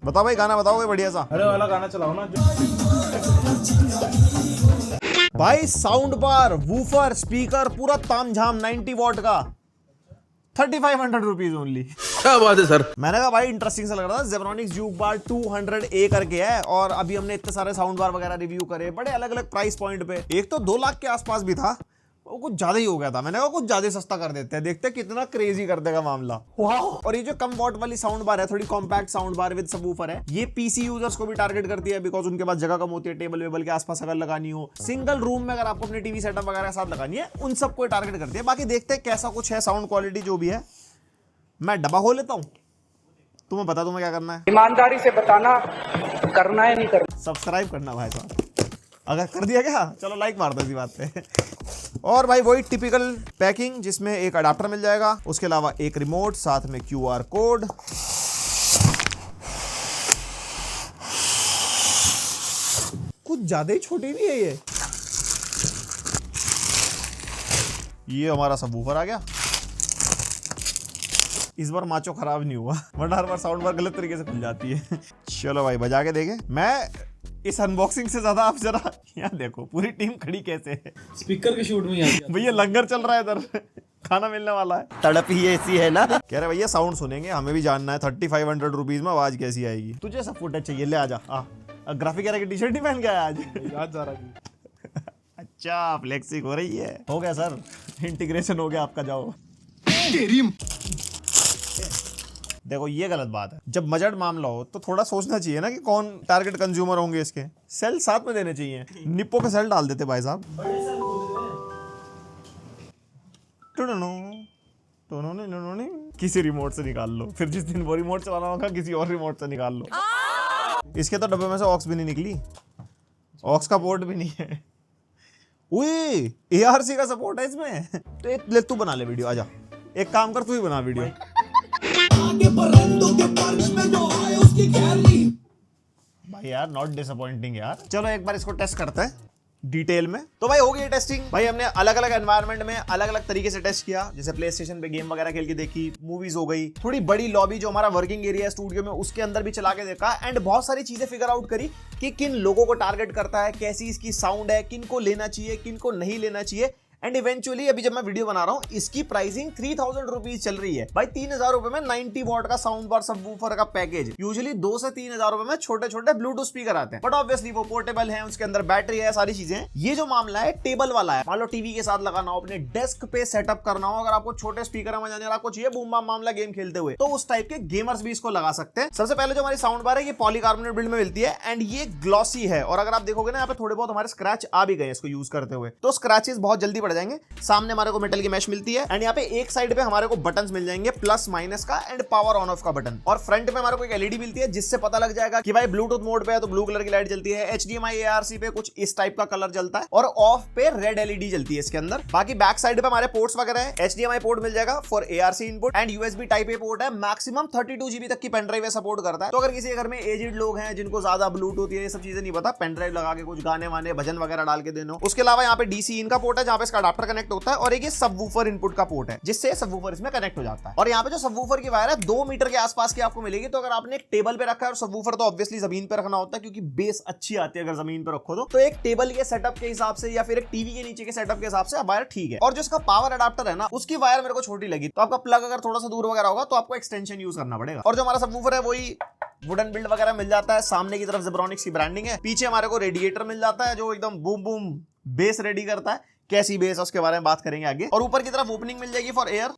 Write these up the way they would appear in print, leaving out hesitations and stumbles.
बताओ भाई, गाना बताओ कोई बढ़िया सा। अरे वाला गाना चलाओ ना भाई साउंड बार, वूफर, स्पीकर पूरा तामझाम 90 वॉट का 3500 रुपीज ओनली। क्या बात है सर। मैंने कहा भाई इंटरेस्टिंग सा लग रहा था। जेब्रॉनिक्स ज्यूक बार 200A करके है और अभी हमने इतने सारे साउंड बार वगैरह रिव्यू करे बड़े अलग अलग प्राइस पॉइंट पे। एक तो 2 लाख के आसपास भी था, वो कुछ ज्यादा ही हो गया था। मैंने कहा कुछ ज्यादा सस्ता कर देते हैं, देखते हैं कितना क्रेजी कर देगा मामला। और ये जो कम वॉट वाली साउंड बार है, थोड़ी compact sound bar with subwoofer है, ये पीसी यूजर्स को भी टारगेट करती है बिकॉज उनके पास जगह कम होती है, टेबल वेबल के आसपास अगर लगानी हो, सिंगल रूम में अगर आपको अपने टीवी सेटअप वगैरह के साथ लगानी है, उन सबको टारगेट करती है। बाकी देखते हैं कैसा कुछ है साउंड क्वालिटी जो भी है। मैं डब्बा खोल लेता हूँ, तुम्हें बता तुम्हें क्या करना है। ईमानदारी से बताना करना है नहीं करना। सब्सक्राइब करना भाई साहब, अगर कर दिया क्या चलो लाइक मार दो इसी बात पे। और भाई वही टिपिकल पैकिंग जिसमें एक अडाप्टर मिल जाएगा, उसके अलावा एक रिमोट, साथ में QR कोड। कुछ ज्यादा ही छोटी भी है ये हमारा सबवूफर आ गया। इस बार माचो खराब नहीं हुआ, वरना हर बार साउंड बार गलत तरीके से खुल जाती है। चलो भाई बजा के देखें। मैं इस अनबॉक्सिंग से ज्यादा आप जरा यहाँ देखो पूरी टीम खड़ी कैसे है। स्पीकर के शूट में ही आ गया। भैया लंगर चल रहा है इधर, खाना मिलने वाला है। तड़प ही ऐसी है ना। कह रहे भैया साउंड सुनेंगे, हमें भी जानना है 3500 रुपीज में आवाज कैसी आएगी। तुझे सब फुटेज चाहिए, ले आजा। ग्राफिक की टी शर्ट नहीं पहन के आया आज। याद जा रहा। अच्छा फ्लेक्सिंग हो रही है। हो गया सर, इंटीग्रेशन हो गया आपका। जाओ देखो ये गलत बात है, जब बजट मामला हो तो थोड़ा सोचना चाहिए ना कि कौन टारगेट कंज्यूमर होंगे। इसके सेल साथ में देने चाहिए, निप्पो के सेल डाल देते भाई साहब। किसी रिमोट से निकाल लो, फिर जिस दिन वो रिमोट चलाना होगा किसी और रिमोट से निकाल लो। इसके तो डब्बे में से ऑक्स भी नहीं निकली, ऑक्स का पोर्ट भी नहीं है। उई ARC का सपोर्ट है इसमें। तो ले तू बना ले वीडियो, आजा एक काम कर तू ही बना वीडियो। भाई यार नॉट डिसअपॉइंटिंग यार। चलो एक बार इसको टेस्ट करते हैं डिटेल में। तो भाई हो गई टेस्टिंग। भाई हमने अलग अलग एनवायरनमेंट में अलग अलग तरीके से टेस्ट किया, जैसे प्ले स्टेशन पे गेम वगैरह खेल के देखी, मूवीज हो गई, थोड़ी बड़ी लॉबी जो हमारा वर्किंग एरिया है स्टूडियो में उसके अंदर भी चला के देखा, एंड बहुत सारी चीजें फिगर आउट करी कि किन लोगों को टारगेट करता है, कैसी इसकी साउंड है, किन को लेना चाहिए, किन को नहीं लेना चाहिए। एंड इवेंचुअली अभी जब मैं वीडियो बना रहा हूँ इसकी प्राइसिंग 3000 रुपीज चल रही है। भाई 3000 रुपए में 90 वॉट का साउंड बार सबवूफर का पैकेज। यूजुअली 2 से 3000 रुपए में छोटे छोटे ब्लूटूथ स्पीकर आते हैं, बट ऑब्वियसली वो पोर्टेबल है, उसके अंदर बैटरी है, सारी चीजें हैं। ये जो मामला है टेबल वाला है, मान लो टीवी के साथ लगाना हो, अपने डेस्क पे सेटअप करना हो, अगर आपको छोटे स्पीकर में जाने, आपको चाहिए बूम बाम मामला गेम खेलते हुए, तो उस टाइप के गेमर्स भी इसको लगा सकते हैं। सबसे पहले जो हमारी साउंड बार है ये पॉलीकार्बोनेट बिल्ड में मिलती है एंड ये ग्लॉसी है, और अगर आप देखोगे ना यहाँ पे थोड़े बहुत हमारे स्क्रैच आ भी गए इसको यूज करते हुए, तो स्क्रैचेस बहुत जल्दी पड़ जाएंगे। सामने हमारे को मेटल की मैश मिलती है एंड यहाँ पे एक साइड पे हमारे को बटन्स मिल जाएंगे, प्लस माइनस का एंड पावर ऑन ऑफ का बटन, और फ्रंट में हमारे को एक एलईडी मिलती है जिससे पता लग जाएगा कि भाई ब्लूटूथ मोड पे है तो ब्लू कलर की लाइट जलती है, HDMI ARC पे कुछ इस टाइप का कलर जलता है, और ऑफ पे रेड एलईडी जलती है इसके अंदर। बाकी बैक साइड पे हमारे पोर्ट्स वगैरह है, HDMI पोर्ट मिल जाएगा for ARC input and USB type A port है। मैक्सिमम 32 GB तक की पेन ड्राइव सपोर्ट करता है, तो अगर किसी घर में एजिड लोग हैं जिनको ज्यादा ब्लूटूथ ये सब चीजें नहीं पता, पेन ड्राइव लगा के कुछ गाने वाने भजन वगैरह डाल के देना। उसके अलावा यहाँ पे DC इन का पोर्ट है जहाँ पे इसका अडाप्टर कनेक्ट होता है, और एक ये सबवूफर इनपुट का पोर्ट है जिससे सबवूफर इसमें कनेक्ट हो जाता है। और यहाँ पे जो सबवूफर की वायर है 2 मीटर के आसपास की आपको मिलेगी। तो अगर आपने एक टेबल पे रखा है, और सबवूफर तो ऑब्वियसली जमीन पे रखना होता है क्योंकि बेस अच्छी आती है अगर जमीन पे रखो तो एक टेबल के सेटअप के हिसाब से या फिर एक टीवी के नीचे के सेटअप के हिसाब से वायर ठीक है। और जो इसका पावर अडाप्टर है ना, उसकी वायर मेरे को छोटी लगी, तो आपका प्लग अगर थोड़ा सा दूर वगैरह होगा तो आपको एक्सटेंशन यूज करना पड़ेगा। और जो हमारा सबवूफर है वही वुडन बिल्ड वगैरह मिल जाता है, सामने की तरफ जेब्रॉनिक्स की ब्रांडिंग है, पीछे हमारे को रेडिएटर मिल जाता है जो एकदम बूम बूम बेस रेडी करता है। कैसी बेस है उसके बारे में बात करेंगे आगे। और ऊपर की तरफ ओपनिंग मिल जाएगी फॉर एयर,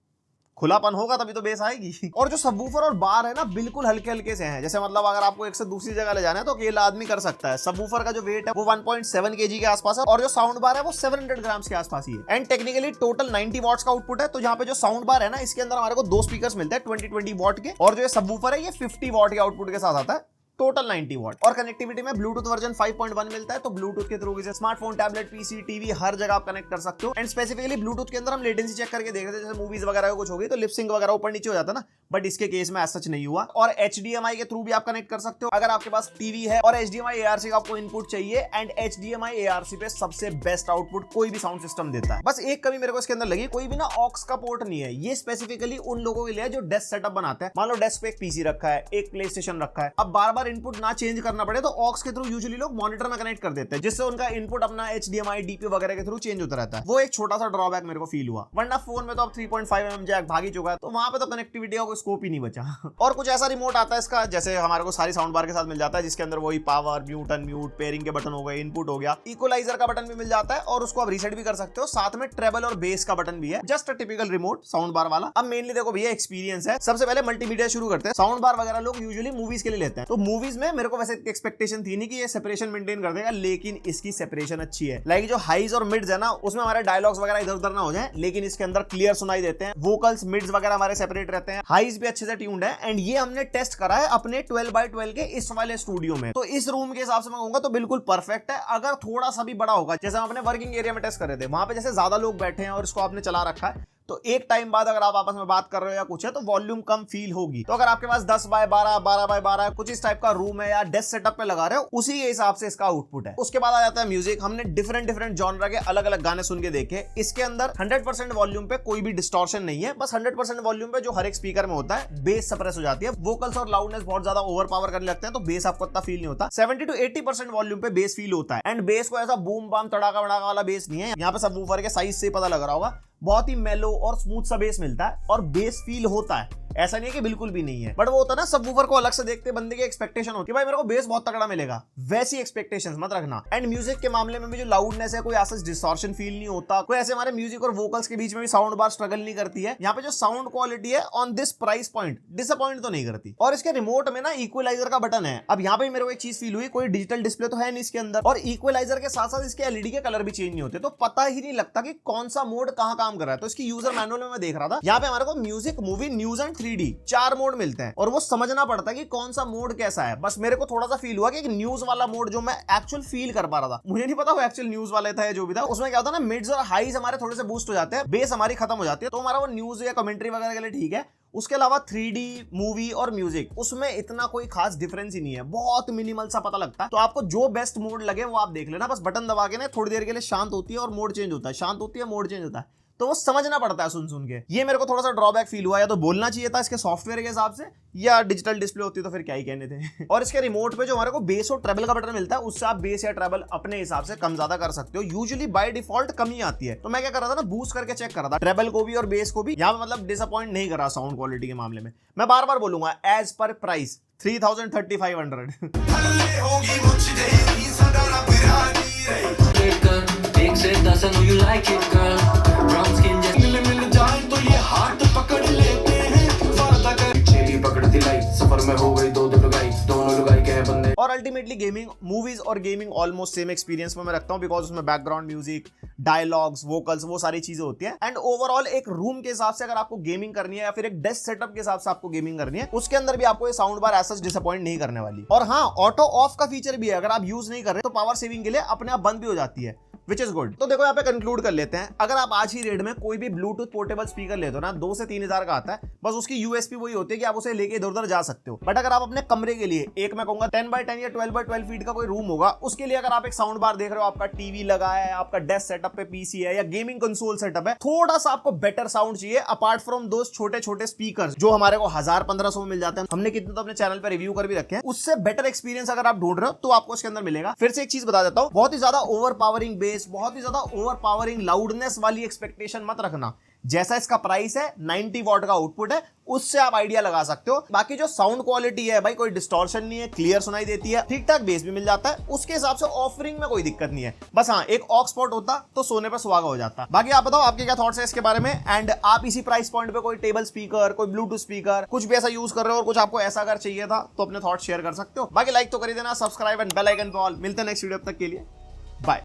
खुलापन होगा तभी तो बेस आएगी। और जो सबवूफर और बार है ना बिल्कुल हल्के हल्के से हैं, जैसे मतलब अगर आपको एक से दूसरी जगह ले जाना है तो अकेला आदमी कर सकता है। सबवूफर का जो वेट है वो 1.7 kg के आसपास है, और जो साउंड बार है वो 700 ग्राम्स के आसपास ही है। एंड टेक्निकली टोटल 90 वॉट्स का आउटपुट है। तो यहाँ पे जो साउंड बार है ना, इसके अंदर हमारे को 2 स्पीकर्स मिलते हैं 20 वॉट के, और जो सबवूफर है ये 50 वॉट के आउटपुट के साथ आता है। Total 90 what. और कनेक्टिविटी में ब्लूटूथ वर्जन 5.1 मिलता है, तो ब्लूटूथ के थ्रू इसे स्मार्टफोन, टैबलेट, पीसी, टीवी हर जगह आप कनेक्ट कर सकते हो। एंड स्पेसिफिकली ब्लूटूथ के अंदर हम लेटेंसी चेक करके देख रहे थे, जैसे मूवीज वगैरह कुछ हो गई तो लिपसिंग वगैरह ऊपर नीचे हो जाता ना, बट इसके केस में ऐसा नहीं हुआ। और HDMI के थ्रू भी आप कनेक्ट कर सकते हो अगर आपके पास टीवी है, और HDMI ARC का आपको इनपुट चाहिए। एंड HDMI ARC पे सबसे बेस्ट आउटपुट कोई भी साउंड सिस्टम देता है। बस एक कमी मेरे को इसके अंदर लगी, कोई भी ना ऑक्स का पोर्ट नहीं है। ये स्पेसिफिकली उन लोगों के लिए जो डेस्क सेटअप बनाते हैं। मान लो डेस्क पे एक पीसी रखा है, एक प्ले स्टेशन रखा है, अब बार बार इनपुट ना चेंज करना पड़े तो ऑक्स के थ्रू यूजुअली लोग मॉनिटर में कनेक्ट कर देते हैं, जिससे उनका इनपुट अपना HDMI DP वगैरह के थ्रू चेंज होता रहता है। वो एक छोटा सा ड्रॉबैक मेरे को फील हुआ, वरना फोन में तो अब 3.5mm जैक भाग ही चुका है, तो वहां पे तो कनेक्टिविटी का कोई स्कोप ही नहीं बचा। और कुछ ऐसा रिमोट आता है इसका, जैसे हमारे को सारी साउंड बार के साथ मिल जाता है, जिसके अंदर वही पावर, म्यूट, अनम्यूट, पेयरिंग के बटन हो गए, इनपुट हो गया, इक्वलाइजर का बटन भी मिल जाता है और उसको आप रीसेट भी कर सकते हो। साथ में ट्रेबल और बेस का बटन भी है, just a typical remote sound bar वाला। अब मेनली देखो भैया एक्सपीरियंस है। सबसे पहले मल्टीमीडिया शुरू करते हैं। साउंड बार वगैरह लोग यूजुअली मूवीज के लिए लेते हैं, तो मूवीज में मेरे को वैसे एक्सपेक्टेशन थी नहीं कि ये सेपरेशन मेंटेन कर देगा, लेकिन इसकी सेपरेशन अच्छी है। लाइक जो हाइज और मिड्स है ना, उसमें हमारे डायलॉग्स वगैरह इधर उधर ना हो जाए, लेकिन इसके अंदर क्लियर सुनाई देते हैं। वोकल्स, मिड्स वगैरह हमारे सेपरेट रहते हैं, हाइज भी अच्छे से ट्यून्ड है। एंड ये हमने टेस्ट करा है अपने 12x12 के इस वाले स्टूडियो में, तो इस रूम के हिसाब से मैं कहूंगा तो बिल्कुल परफेक्ट है। अगर थोड़ा सा भी बड़ा होगा, जैसे हम अपने वर्किंग एरिया में टेस्ट कर रहे थे, वहां पे जैसे ज्यादा लोग बैठे हैं और इसको आपने चला रखा है, तो एक टाइम बाद अगर आप आपस में बात कर रहे हो या कुछ है तो वॉल्यूम कम फील होगी। तो अगर आपके पास 10x12, 12x12 कुछ इस टाइप का रूम है या डेस्क सेटअप पे लगा रहे हो, उसी के हिसाब से इसका आउटपुट है। उसके बाद आ जाता है म्यूजिक। हमने डिफरेंट जॉनर के अलग अलग गाने सुन के देखे। इसके अंदर 100% वॉल्यूम पे कोई भी डिस्टॉर्शन नहीं है, बस 100% वॉल्यूम पे जो हर एक स्पीकर में होता है, बेस सप्रेस हो जाती है। वोकल्स और लाउडनेस बहुत ज्यादा ओवर पावर करने लगते हैं, तो बेस आपको इतना फील नहीं होता। 70 to 80% वॉल्यूम पे बेस फील होता है। एंड बेस को ऐसा बूम बाम तड़ाका वड़ाका वाला बेस नहीं है। यहाँ पे सबवूफर के साइज से पता लग रहा होगा, बहुत ही मेलो और स्मूथ सा बेस मिलता है और बेस फील होता है। ऐसा नहीं है कि बिल्कुल भी नहीं है, बट वो होता है ना, सबवूफर को अलग से देखते बंदे की एक्सपेक्टेशन होती है भाई मेरे को बेस बहुत तगड़ा मिलेगा, वैसी एक्सपेक्टेशंस मत रखना। एंड म्यूजिक के मामले में भी जो लाउडनेस है, कोई ऐसा डिस्टॉर्शन फील नहीं होता, कोई ऐसे हमारे म्यूजिक और वोकल्स के बीच में भी साउंड बार स्ट्रगल नहीं करती है। यहाँ पे जो साउंड क्वालिटी है on this price point disappoint तो नहीं करती। और इसके रिमोट में ना इक्वलाइजर का बटन है। अब यहाँ पे मेरे को एक चीज फील हुई, कोई डिजिटल डिस्प्ले तो है नहीं इसके अंदर, और इक्वलाइजर के साथ साथ इसके एलईडी के कलर भी चेंज नहीं होते, तो पता ही नहीं लगता कि कौन सा मोड कहाँ काम कर रहा है। तो इसकी यूजर मैनुअल में मैं देख रहा था, यहाँ पे हमारे को music, movie, news and 3D 4 mode मिलते हैं, और वो समझना पड़ता है कि कौन सा मोड कैसा है। बस मेरे को थोड़ा सा फील हुआ कि एक न्यूज वाला मोड जो मैं एक्चुअल फील कर पा रहा था, मुझे नहीं पता वो एक्चुअल न्यूज वाला था या जो भी था, उसमें क्या होता है ना, मिड्स और हाइज हमारे थोड़े से बूस्ट हो जाते हैं, बेस हमारी खत्म हो जाती है, तो हमारा वो न्यूज या कमेंट्री वगैरह के लिए ठीक है। उसके अलावा 3D मूवी और म्यूजिक, उसमें इतना कोई खास डिफरेंस ही नहीं है, बहुत मिनिमल सा पता लगता है। तो आपको जो बेस्ट मोड लगे वो आप देख लेना, बस बटन दबा के ना थोड़ी देर के लिए शांत होती है और मोड चेंज होता है, शांत होती है, मोड चेंज होता है, तो वो समझना पड़ता है सुन के। ये मेरे को थोड़ा सा ड्रॉबैक फील हुआ, या तो बोलना चाहिए था इसके सॉफ्टवेयर के हिसाब से, या डिजिटल डिस्प्ले होती तो फिर क्या ही कहने थे। और इसके रिमोट पे जो हमारे को बेस और ट्रेबल का बटन मिलता है, उससे आप बेस या ट्रेबल अपने हिसाब से कम ज्यादा कर सकते हो। यूजुअली बाय डिफॉल्ट कम ही आती है, तो मैं क्या कर रहा था ना, बूस्ट करके चेक कर रहा था ट्रेबल को भी और बेस को भी। यहाँ मतलब डिसअपॉइंट नहीं कर रहा साउंड क्वालिटी के मामले में। मैं बार बार बोलूंगा, एज पर प्राइस 3000-3500 एक से 10 I know you like it girl brown skin जैसे मिल जाए तो ये हाथ पकड़ लेते हैं फायदा कर चेली पकड़ती लाइट सफर में हो गई दो लुगाई दोनों लुगाई के हैं बंदे। और अल्टीमेटली गेमिंग, मूवीज और गेमिंग ऑलमोस्ट सेम एक्सपीरियंस में मैं रखता हूं, बिकॉज उसमें बैकग्राउंड म्यूजिक, डायलॉग्स, वोकल्स, वो सारी चीजें होती है। एंड ओवरऑल एक रूम के हिसाब से अगर आपको गेमिंग करनी है, या फिर एक डेस्क सेटअप के हिसाब से आपको गेमिंग करनी है, उसके अंदर भी आपको ये साउंड बार ऐसा डिसअपॉइंट नहीं करने वाली। और हाँ, ऑटो ऑफ का फीचर भी है, अगर आप यूज नहीं कर रहे तो पावर सेविंग के लिए अपने आप बंद भी हो जाती है, विच इज गुड। तो देखो यहाँ पे कंक्लूड कर लेते हैं, अगर आप आज ही रेट में कोई भी ब्लूटूथ पोर्टेबल स्पीकर लेते हो ना, 2 से 3 हजार का आता है, बस उसकी यूएसपी वही होती है कि आप उसे लेके इधर उधर जा सकते हो। बट अगर आप अपने कमरे के लिए, एक मैं कहूंगा 10x10 या 12x12 फीट का कोई रूम होगा, उसके लिए अगर आप एक साउंड बार देख रहे हो, आपका टीवी लगा है, आपका डेस्क सेटअप पे पीसी है या गेमिंग कंसोल सेटअप है, थोड़ा सा आपको बेटर साउंड चाहिए अपार्ट फ्रॉम दोस छोटे छोटे स्पीकर जो हमारे को 1000-1500 में मिल जाते हैं, हमने कितने तो अपने चैनल पे रिव्यू कर भी रखे हैं, उससे बेटर एक्सपीरियंस अगर आप ढूंढ रहे हो तो आपको इसके अंदर मिलेगा। फिर से एक चीज बता देता हूं, बहुत ही ज्यादा ओवर पावरिंग बेस, बहुत ही ज्यादा ओवर पावरिंग लाउडनेस वाली एक्सपेक्टेशन मत रखना। जैसा इसका प्राइस है, 90 वॉट का आउटपुट है, उससे आप आइडिया लगा सकते हो। बाकी जो साउंड क्वालिटी है भाई, कोई डिस्टॉर्शन नहीं है, क्लियर सुनाई देती है, ठीक ठाक बेस भी मिल जाता है, उसके हिसाब से ऑफरिंग में कोई दिक्कत नहीं है। बस हाँ, एक ऑक्स पोर्ट होता तो सोने पर सुहागा हो जाता। बाकी आप बताओ आपके क्या थॉट्स है इसके बारे में, एंड आप इसी प्राइस पॉइंट पे कोई टेबल स्पीकर, कोई ब्लूटूथ स्पीकर, कुछ भी ऐसा यूज कर रहे हो और कुछ आपको ऐसा अगर चाहिए था तो अपने थॉट्स शेयर कर सकते हो। बाकी लाइक तो कर ही देना, सब्सक्राइब एंड बेल आइकन पे ऑल। मिलते हैं नेक्स्ट वीडियो, तक के लिए बाय।